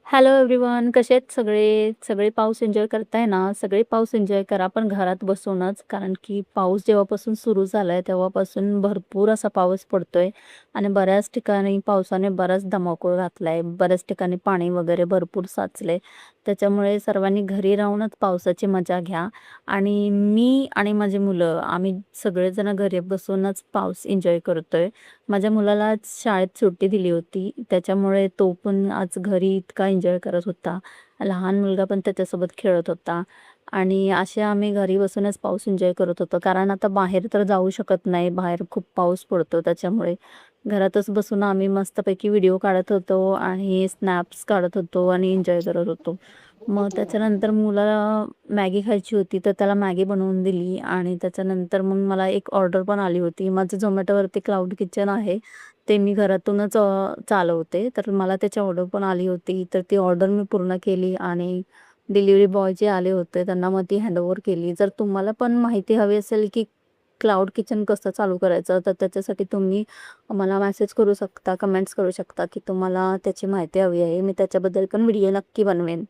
Hello everyone, कसे आहेत सगळे? सगळे पाऊस एन्जॉय करताय ना? सगळे पाऊस एन्जॉय करा, पण घरात बसूनच. कारण की पाऊस जेव्हापासून सुरू झालाय, तेव्हापासून भरपूर असा पाऊस पडतोय आणि बऱ्याच ठिकाणी पावसाने बराच धमाकूळ घातलाय. बऱ्याच ठिकाणी पाणी वगैरे भरपूर साचलंय. त्याच्यामुळे सर्वांनी घरी राहूनच पावसाची मजा घ्या आणि मी आणि माझी मुलं आम्ही सगळेजण घरी बसूनच पाऊस एन्जॉय करतोय. माझ्या मुलाला आज शाळेत सुट्टी दिली होती. त्याच्यामुळे तो पण आज घरी इतका एन्जॉय करत होता. लहान मुलगा पण त्याच्यासोबत खेळत होता आणि असे आम्ही घरी बसूनच पाऊस एन्जॉय करत होतो. कारण आता बाहेर तर जाऊ शकत नाही. बाहेर खूप पाऊस पडतो. त्याच्यामुळे घरातच बसून आम्ही मस्तपैकी व्हिडिओ काढत होतो आणि स्नॅप्स काढत होतो आणि एन्जॉय करत होतो. मग त्याच्यानंतर मुलाला मॅगी खायची होती, तर त्याला मॅगी बनवून दिली आणि त्याच्यानंतर मग मला एक ऑर्डर पण आली होती. माझं Zomatoवरती क्लाउड किचन आहे. ते मी घरातूनच चालवते. तर मला त्याची ऑर्डर पण आली होती. तर ती ऑर्डर मी पूर्ण केली आणि डिलिव्हरी बॉय जे आले होते त्यांना मग ती हँडओव्हर केली. जर तुम्हाला पण माहिती हवी असेल, की क्लाउड किचन कसं चालू करायचं, तर त्याच्यासाठी तुम्ही मला मेसेज करू शकता, कमेंट्स करू शकता, की तुम्हाला त्याची माहिती हवी आहे. मी त्याच्याबद्दल पण व्हिडिओ नक्की बनवेन.